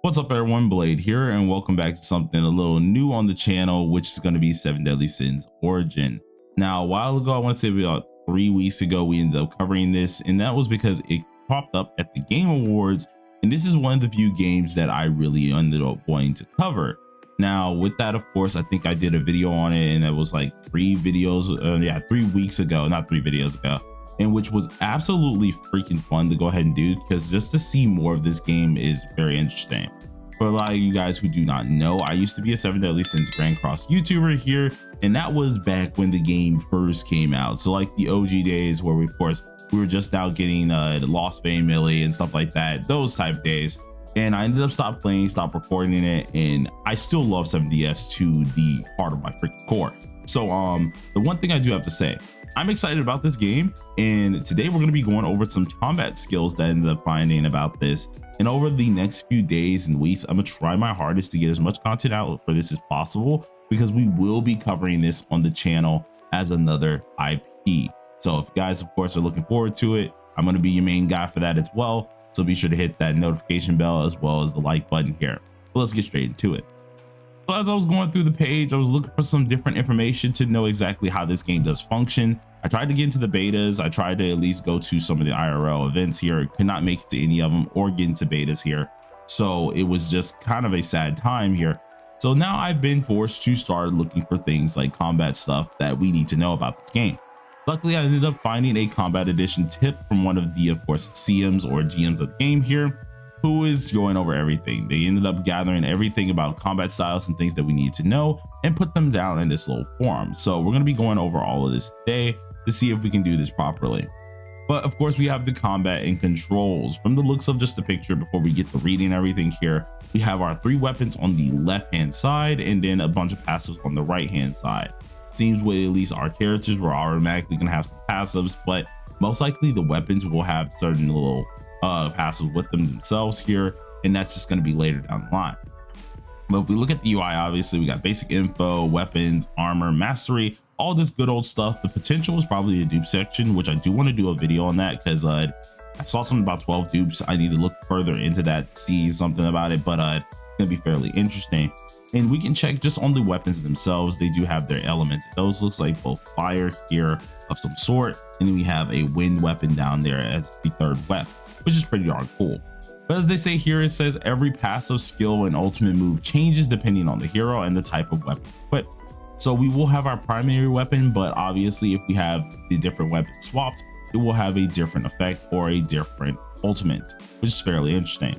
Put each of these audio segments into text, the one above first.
What's up everyone, Blade here, and welcome back to something a little new on the channel, which is going to be 7 Deadly Sins Origin. Now, a while ago, I want to say about 3 weeks ago, we ended up covering this, and that was because it popped up at the Game Awards, and this is one of the few games that I really ended up wanting to cover. Now, with that, of course, I think I did a video on it, and it was like 3 weeks ago, not 3 videos ago, and which was absolutely freaking fun to go ahead and do, because just to see more of this game is very interesting. For a lot of you guys who do not know, I used to be a 7 Deadly Sins Grand Cross YouTuber here, and that was back when the game first came out. So like the OG days where we were just now getting Lost Fame Millie and stuff like that, those type days. And I ended up stopped recording it, and I still love 7DS to the heart of my freaking core. So the one thing I do have to say, I'm excited about this game, and today we're going to be going over some combat skills that I ended up finding about this. And over the next few days and weeks, I'm gonna try my hardest to get as much content out for this as possible, because we will be covering this on the channel as another IP. So if you guys, of course, are looking forward to it, I'm gonna be your main guy for that as well. So be sure to hit that notification bell as well as the like button here. But let's get straight into it. So as I was going through the page, I was looking for some different information to know exactly how this game does function. I tried to get into the betas. I tried to at least go to some of the IRL events here. Could not make it to any of them or get into betas here. So it was just kind of a sad time here. So now I've been forced to start looking for things like combat stuff that we need to know about this game. Luckily, I ended up finding a combat edition tip from one of the, of course, CMs or GMs of the game here, who is going over everything. They ended up gathering everything about combat styles and things that we need to know and put them down in this little forum. So we're going to be going over all of this today to see if we can do this properly. But of course, we have the combat and controls. From the looks of just the picture, before we get to reading everything here, we have our 3 weapons on the left hand side and then a bunch of passives on the right hand side. Seems with at least our characters, we're automatically gonna have some passives, but most likely the weapons will have certain little passives with them themselves here, and that's just going to be later down the line. But if we look at the UI, obviously we got basic info, weapons, armor, mastery, all this good old stuff. The potential is probably a dupe section, which I do want to do a video on that, because I saw something about 12 dupes. I need to look further into that, see something about it, but it's gonna be fairly interesting. And we can check just on the weapons themselves. They do have their elements. Those looks like both fire here of some sort, and then we have a wind weapon down there as the 3rd weapon, which is pretty darn cool. But as they say here, it says every passive skill and ultimate move changes depending on the hero and the type of weapon equipped. So we will have our primary weapon, but obviously if we have the different weapons swapped, it will have a different effect or a different ultimate, which is fairly interesting.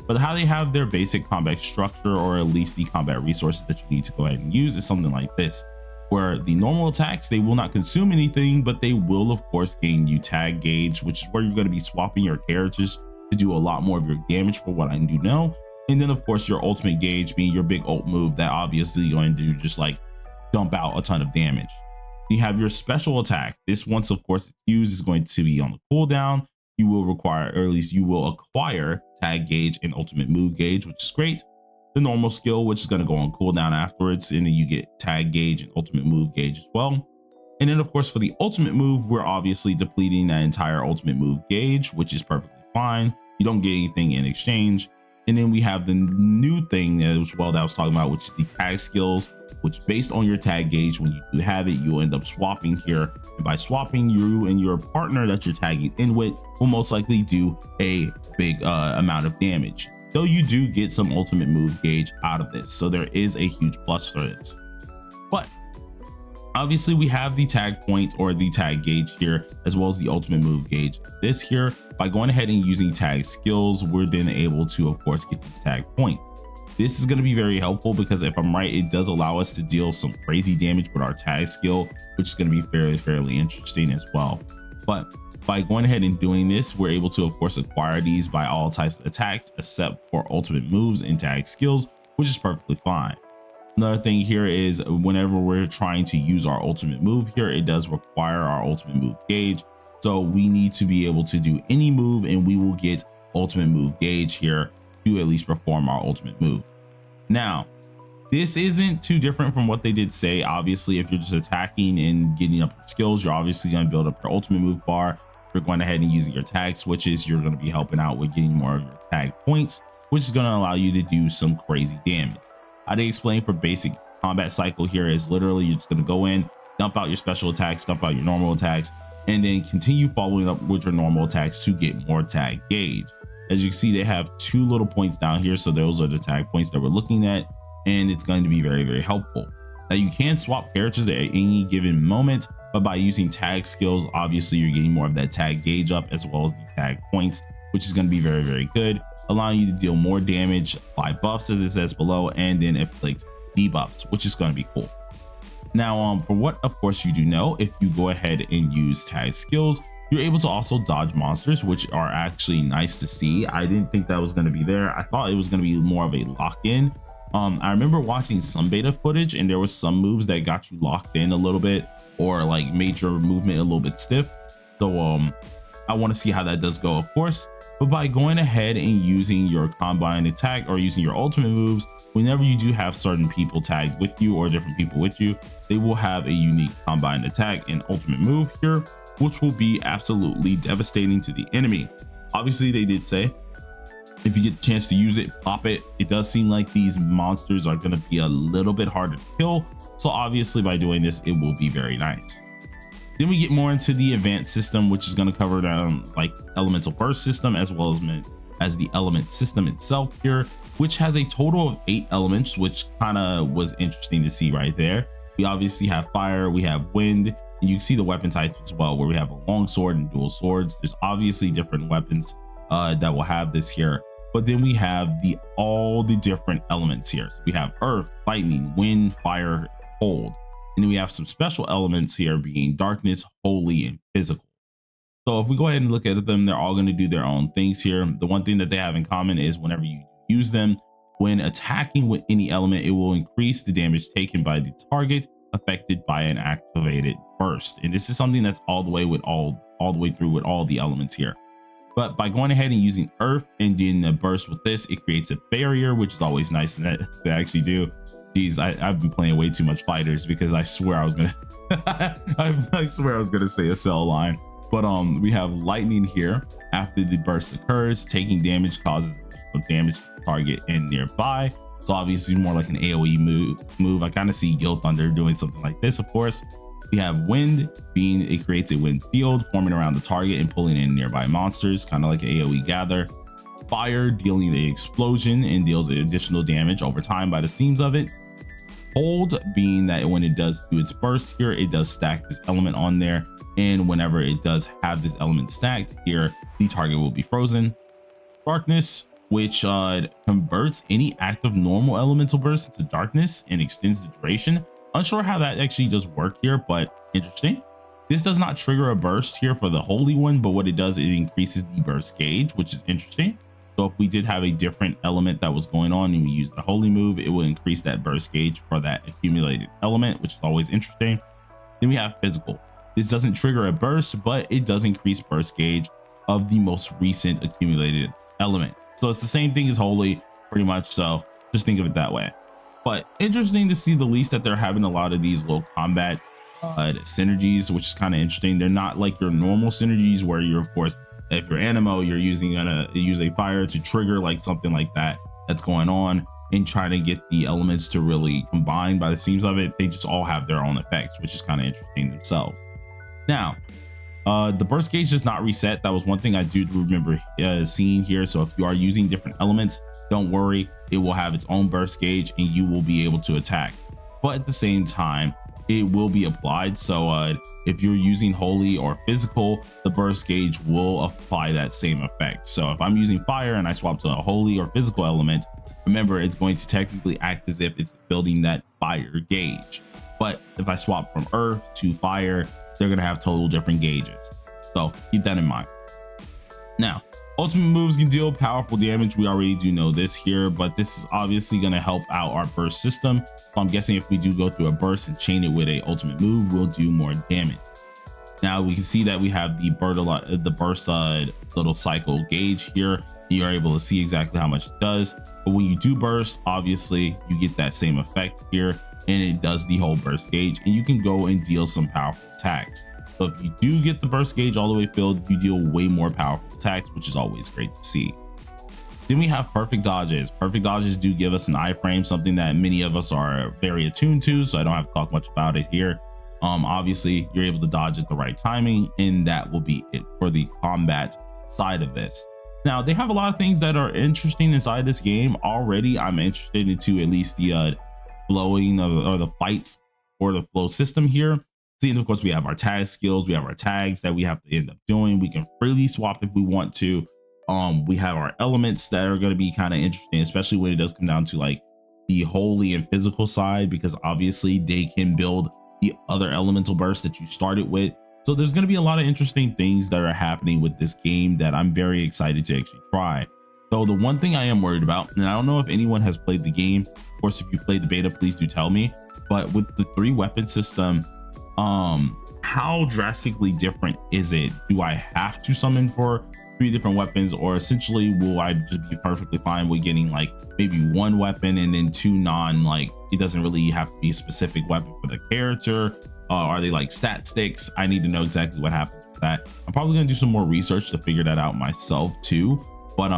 But how they have their basic combat structure, or at least the combat resources that you need to go ahead and use, is something like this, where the normal attacks, they will not consume anything, but they will of course gain you tag gauge, which is where you're going to be swapping your characters to do a lot more of your damage, for what I do know. And then of course your ultimate gauge being your big ult move that obviously you're going to do just like dump out a ton of damage. You have your special attack. This, once of course it's used, is going to be on the cooldown. You will require, or at least you will acquire, tag gauge and ultimate move gauge, which is great. The normal skill, which is going to go on cooldown afterwards, and then you get tag gauge and ultimate move gauge as well. And then of course for the ultimate move, we're obviously depleting that entire ultimate move gauge, which is perfectly fine. You don't get anything in exchange. And then we have the new thing as well that I was talking about, which is the tag skills, which based on your tag gauge, when you do have it, you'll end up swapping here. And by swapping, you and your partner that you're tagging in with will most likely do a big amount of damage. Though you do get some ultimate move gauge out of this, so there is a huge plus for this. But obviously we have the tag point or the tag gauge here, as well as the ultimate move gauge. This here, by going ahead and using tag skills, we're then able to of course get these tag points. This is going to be very helpful, because if I'm right, it does allow us to deal some crazy damage with our tag skill, which is going to be fairly interesting as well. But by going ahead and doing this, we're able to of course acquire these by all types of attacks except for ultimate moves and tag skills, which is perfectly fine. Another thing here is whenever we're trying to use our ultimate move here, it does require our ultimate move gauge. So we need to be able to do any move, and we will get ultimate move gauge here to at least perform our ultimate move. Now, this isn't too different from what they did say. Obviously, if you're just attacking and getting up your skills, you're obviously going to build up your ultimate move bar. If you're going ahead and using your tag switches, you're going to be helping out with getting more of your tag points. which is going to allow you to do some crazy damage. How they explain for basic combat cycle here is literally you're just going to go in, dump out your special attacks, dump out your normal attacks, and then continue following up with your normal attacks to get more tag gauge. As you can see, they have 2 little points down here, so those are the tag points that we're looking at, and it's going to be very, very helpful. Now you can swap characters at any given moment, but by using tag skills, obviously you're getting more of that tag gauge up as well as the tag points, which is going to be very, very good, allowing you to deal more damage, apply buffs as it says below, and then inflict debuffs, which is going to be cool. Now, for what of course you do know, if you go ahead and use tag skills, you're able to also dodge monsters, which are actually nice to see. I didn't think that was going to be there. I thought it was going to be more of a lock-in. I remember watching some beta footage and there was some moves that got you locked in a little bit or like made your movement a little bit stiff. So I want to see how that does go, of course. But by going ahead and using your combined attack or using your ultimate moves, whenever you do have certain people tagged with you or different people with you, they will have a unique combined attack and ultimate move here, which will be absolutely devastating to the enemy. Obviously, they did say if you get a chance to use it, pop it. It does seem like these monsters are going to be a little bit harder to kill. So obviously by doing this, it will be very nice. Then we get more into the advanced system, which is going to cover down like elemental burst system as well as the element system itself here, which has a total of 8 elements, which kind of was interesting to see right there. We obviously have fire, we have wind, and you can see the weapon types as well, where we have a long sword and dual swords. There's obviously different weapons that will have this here. But then we have all the different elements here. So we have earth, lightning, wind, fire, cold. And then we have some special elements here being darkness, holy, and physical. So if we go ahead and look at them, they're all going to do their own things here. The one thing that they have in common is whenever you use them, when attacking with any element, it will increase the damage taken by the target affected by an activated burst. And this is something that's all the way through with all the elements here. But by going ahead and using earth and doing the burst with this, it creates a barrier, which is always nice to actually do. Geez, I've been playing way too much fighters because I swear I was gonna I swear I was gonna say a cell line. But we have lightning here. After the burst occurs, taking damage causes damage to the target and nearby. So obviously more like an AoE move. I kind of see Guild Thunder doing something like this, of course. We have wind, being it creates a wind field forming around the target and pulling in nearby monsters, kind of like an AoE gather. Fire, dealing an explosion and deals additional damage over time by the seams of it. Cold, being that when it does do its burst here, it does stack this element on there, and whenever it does have this element stacked here, the target will be frozen. Darkness, which converts any active normal elemental burst into darkness and extends the duration. Unsure how that actually does work here, but interesting. This does not trigger a burst here for the holy one, but what it does, it increases the burst gauge, which is interesting. So if we did have a different element that was going on and we use the holy move, it will increase that burst gauge for that accumulated element, which is always interesting. Then we have physical. This doesn't trigger a burst, but it does increase burst gauge of the most recent accumulated element. So it's the same thing as holy, pretty much. So just think of it that way. But interesting to see the least that they're having a lot of these little combat synergies, which is kind of interesting. They're not like your normal synergies where you're, of course, if you're Animo, you're gonna use a fire to trigger like something like that's going on and trying to get the elements to really combine by the seams of it. They just all have their own effects, which is kind of interesting themselves. Now, the burst gauge does not reset. That was one thing I do remember seeing here. So if you are using different elements, don't worry, it will have its own burst gauge and you will be able to attack. But at the same time, it will be applied. So if you're using holy or physical, the burst gauge will apply that same effect. So if I'm using fire and I swap to a holy or physical element, remember it's going to technically act as if it's building that fire gauge. But if I swap from earth to fire, they're going to have total different gauges. So keep that in mind. Now, ultimate moves can deal powerful damage. We already do know this here, but this is obviously going to help out our burst system. So I'm guessing if we do go through a burst and chain it with a ultimate move, we'll do more damage. Now we can see that we have the burst little cycle gauge here. You're able to see exactly how much it does. But when you do burst, obviously you get that same effect here, and it does the whole burst gauge, and you can go and deal some powerful attacks. So if you do get the burst gauge all the way filled, you deal way more powerful attacks, which is always great to see. Then we have perfect dodges. Perfect dodges do give us an iframe, something that many of us are very attuned to, so I don't have to talk much about it here. Obviously you're able to dodge at the right timing, and that will be it for the combat side of this. Now they have a lot of things that are interesting inside this game already. I'm interested into at least the flowing or the fights or the flow system here. See, of course we have our tag skills, we have our tags that we have to end up doing. We can freely swap if we want to. We have our elements that are going to be kind of interesting, especially when it does come down to like the holy and physical side, because obviously they can build the other elemental burst that you started with. So there's going to be a lot of interesting things that are happening with this game that I'm very excited to actually try. So the one thing I am worried about, and I don't know if anyone has played the game, of course if you played the beta, please do tell me, but with the 3 weapon system, how drastically different is it? Do I have to summon for 3 different weapons, or essentially will I just be perfectly fine with getting like maybe 1 weapon and then 2 non, like it doesn't really have to be a specific weapon for the character? Are they like stat sticks? I need to know exactly what happens with that. I'm probably gonna do some more research to figure that out myself too, but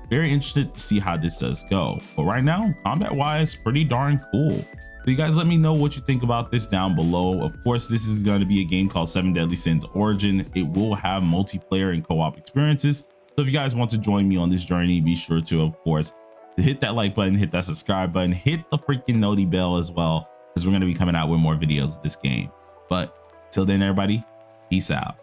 very interested to see how this does go. But right now, combat wise, pretty darn cool. So you guys let me know what you think about this down below. Of course, this is going to be a game called 7 Deadly Sins Origin. It will have multiplayer and co-op experiences. So if you guys want to join me on this journey, be sure to, of course, hit that like button, hit that subscribe button, hit the freaking noti bell as well, because we're going to be coming out with more videos of this game. But till then, everybody, peace out.